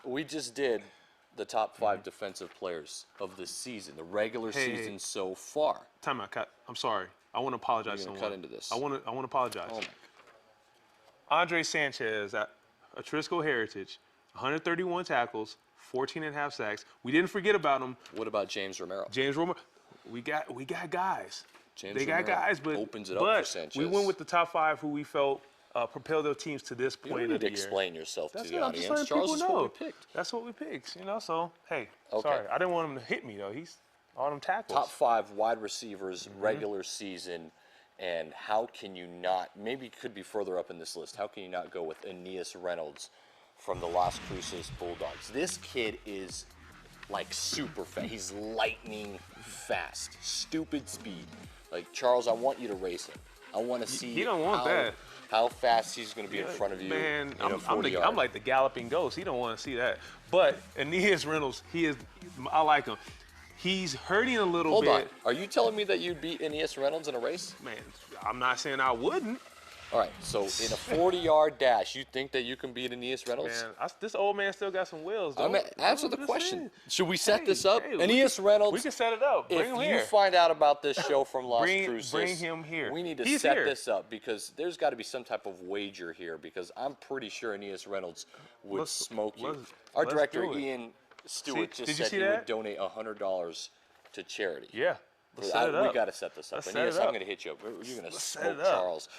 We just did the top 5 defensive players of the season, the regular season so far. Time out, cut. I'm sorry. I want to apologize to someone. Cut into this. I want to apologize. Oh, Andre Sanchez at Atrisco Heritage, 131 tackles, 14 and a half sacks. We didn't forget about him. what about James Romero? James Romero. We got guys. James They got Romero guys, but opens it up for Sanchez. we went with the top 5 who we felt propelled their teams to this You point don't need of to the year. explain yourself That's to the what I'm just audience. letting Charles is people know. what we picked. That's what we picked, you know. So hey, Okay. sorry, I didn't want him to hit me though. He's all them tackles. Top 5 wide receivers, regular season, and how can you not, maybe it could be further up in this list, how can you not go with Aeneas Reynolds from the Las Cruces Bulldogs? This kid is like super fast. He's lightning fast, stupid speed. Like, Charles, I want you to race him. I want to see He don't want that. how fast he's going to be in front of you. Man, in a 40-yard. I'm like the galloping ghost. He don't want to see that. But Aeneas Reynolds, I like him. He's hurting a little Hold bit. on. Are you telling me that you'd beat Aeneas Reynolds in a race? Man, I'm not saying I wouldn't. All right, so in a 40-yard dash, you think that you can beat Aeneas Reynolds? Man, this old man still got some wheels, though. I mean, answer the question. Should we set this up? Aeneas Reynolds. We can set it up. Bring him If here. you find out about this show from Las Bring Cruces, him here. we need to He's set here. this up because there's got to be some type of wager here because I'm pretty sure Aeneas Reynolds would smoke you. Our let's director, do it. Ian Stewart, Did just you said see he that? would donate $100 to charity. Yeah. Let's set it up. We got to set this up. Let's set Aeneas, it I'm up. going to hit you up. You're going to set smoke it up. Charles.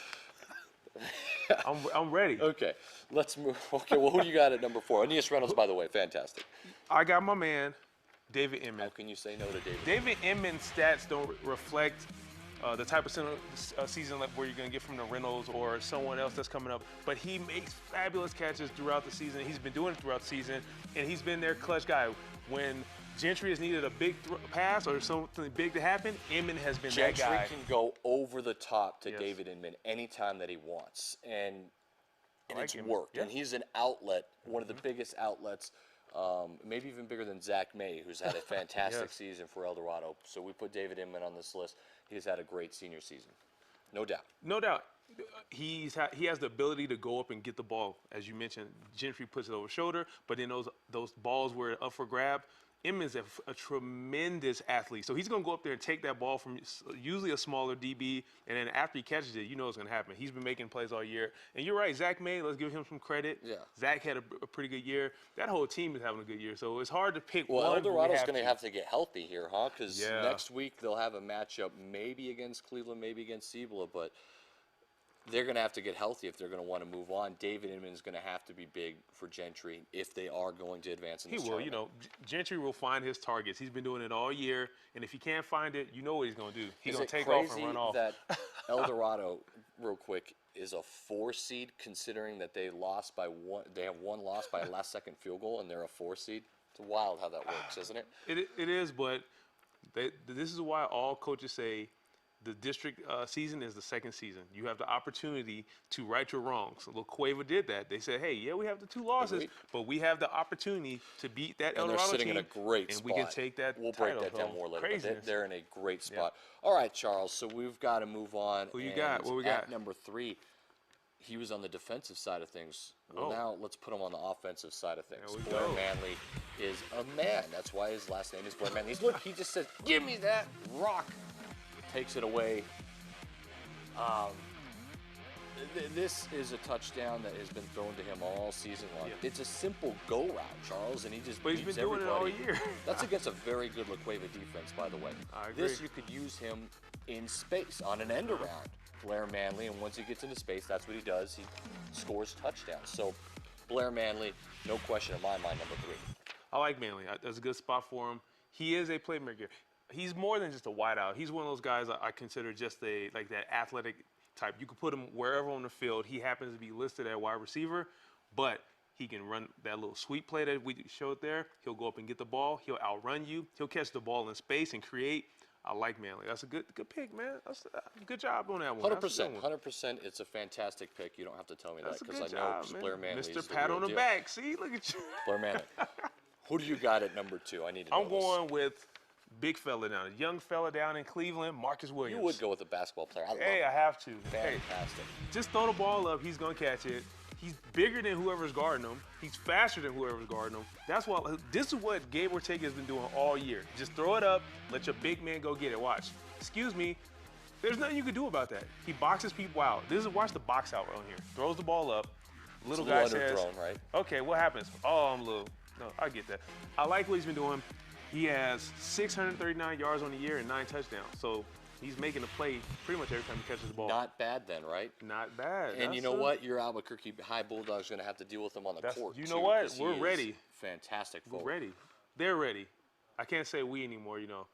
I'm ready. Okay, let's move. Okay, well, who do you got at number 4? Aeneas Reynolds, by the way, fantastic. I got my man, David Inman. How can you say no to David? David Inman's stats don't reflect the type of season where you're going to get from the Reynolds or someone else that's coming up. But he makes fabulous catches throughout the season. He's been doing it throughout the season, and he's been their clutch guy. When Gentry has needed a big pass or something big to happen, Inman has been that Gentry guy. can go over the top to David Inman anytime that he wants, and like it's him. worked. Yeah. And he's an outlet, one of the biggest outlets, maybe even bigger than Zach May, who's had a fantastic season for El Dorado. So we put David Inman on this list. He's had a great senior season, no doubt. No doubt. He has the ability to go up and get the ball. As you mentioned, Gentry puts it over his shoulder, but then those balls were up for grab. Inman's a tremendous athlete. So he's going to go up there and take that ball from usually a smaller DB, and then after he catches it, you know what's going to happen. He's been making plays all year. And you're right, Zach May, let's give him some credit. Yeah. Zach had a pretty good year. That whole team is having a good year. So it's hard to pick Well, one. El Dorado's going to have to get healthy here, huh? Because Yeah. next week they'll have a matchup maybe against Cleveland, maybe against Cibola, but they're going to have to get healthy if they're going to want to move on. David Inman's going to have to be big for Gentry if they are going to advance in this He will. You tournament. know, Gentry will find his targets. He's been doing it all year, and if he can't find it, you know what he's going to do. He's going to take off and run off. That El Dorado, real quick, is a 4 seed considering that they lost by one. They have one loss by a last-second field goal, and they're a 4 seed. It's wild how that works, isn't it? It is, but this is why all coaches say the district season is the second season. You have the opportunity to right your wrongs. So LaCueva did that. They said, hey, yeah, we have the 2 losses, Agreed. but we have the opportunity to beat that El And they're Dorado sitting team, in a great and spot. we can take that We'll title. break that down more later. But Craziness. they're in a great spot. All right, Charles. So we've got to move on. Who you got? What we got? At number 3, he was on the defensive side of things. Well, Oh. now let's put him on the offensive side of things. There we Blair go. Manley is a man. That's why his last name is Blair Manley. Look, he just said, "Give me that rock." Takes it away. This is a touchdown that has been thrown to him all season long. Yeah. It's a simple go route, Charles, and he just But he's beats been doing it all everybody. year. That's against a very good LaCueva defense, by the way. I agree. This, you could use him in space on an end around. Blair Manley, and once he gets into space, that's what he does. He scores touchdowns. So Blair Manley, no question in my mind, number 3. I like Manley. That's a good spot for him. He is a playmaker. He's more than just a wideout. He's one of those guys I consider just like that athletic type. You can put him wherever on the field. He happens to be listed at wide receiver, but he can run that little sweep play that we showed there. He'll go up and get the ball. He'll outrun you. He'll catch the ball in space and create. I like Manley. That's a good pick, man. That's good job on that one. 100%. 100%. It's a fantastic pick. You don't have to tell me That's that a because good I know job, man. Blair Manley is Mr. the Pat real on the deal. back. See, look at you. Blair Manley. Who do you got at number 2? I need to know I'm going with big fella down, a young fella down in Cleveland, Marcus Williams. You would go with a basketball player. I love Hey, it. I have to. Hey, Fantastic. just throw the ball up. He's going to catch it. He's bigger than whoever's guarding him. He's faster than whoever's guarding him. That's why this is what Gabe Ortega has been doing all year. Just throw it up, let your big man go get it. Watch. Excuse me. There's nothing you can do about that. He boxes people out. Watch the box out right here. Throws the ball up. Little guy says, right? okay, what happens? Oh, I'm little. No, I get that. I like what he's been doing. He has 639 yards on the year and 9 touchdowns. So he's making a play pretty much every time he catches the ball. Not bad then, right? Not bad. And you know what? Your Albuquerque High Bulldogs are going to have to deal with him on the court. You know what? We're he ready. Fantastic. We're ready. They're ready. I can't say we anymore, you know.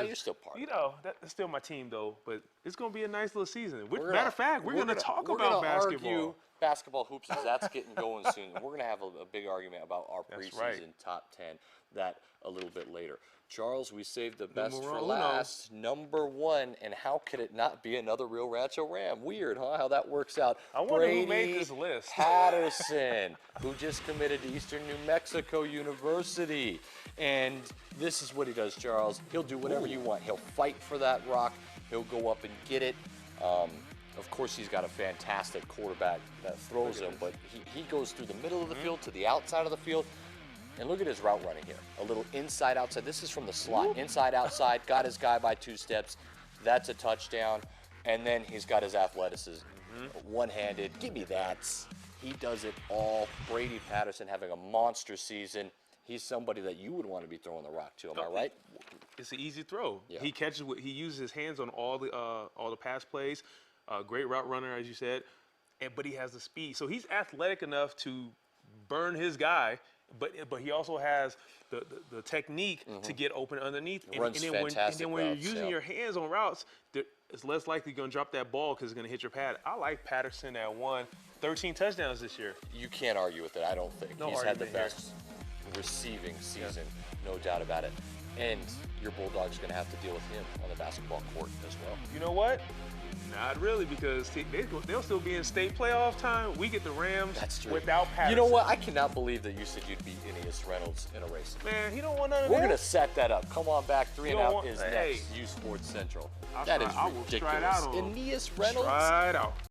You're still part of it. You know, that's still my team, though. But it's going to be a nice little season. Matter of fact, we're going to talk about basketball. Argue basketball hoops as that's getting going soon. We're going to have a big argument about our preseason top 10, that a little bit later. Charles, we saved the best for last. Number 1, and how could it not be another Rio Rancho Ram? Weird, huh? How that works out. I wonder who made this list. Patterson, who just committed to Eastern New Mexico University. And this is what he does, Charles. He'll do whatever you want. He'll fight for that rock. He'll go up and get it. Of course, he's got a fantastic quarterback that throws him, but he goes through the middle of the field to the outside of the field. And look at his route running here. A little inside, outside. This is from the slot. Inside, outside. Got his guy by 2 steps. That's a touchdown. And then he's got his athleticism. One-handed. Give me that. He does it all. Brady Patterson having a monster season. He's somebody that you would want to be throwing the rock to. Am I right? It's an easy throw. Yeah. He catches. He uses his hands on all the pass plays. Great route runner, as you said. But he has the speed. So he's athletic enough to burn his guy. But he also has the technique to get open underneath. And then when you're using your hands on routes, it's less likely you're going to drop that ball because it's going to hit your pad. I like Patterson at 13 touchdowns this year. You can't argue with it, I don't think. He's had the best receiving season, no doubt about it. And your Bulldogs are going to have to deal with him on the basketball court as well. You know what? Not really, because they'll still be in state playoff time. We get the Rams without Patterson. You know what? I cannot believe that you said you'd beat Aeneas Reynolds in a race. Man, he don't want none of We're that. going to set that up. Come on back. 3 and Out is next. uSports Central. That is ridiculous. I will try it out on Aeneas Reynolds? Try it out.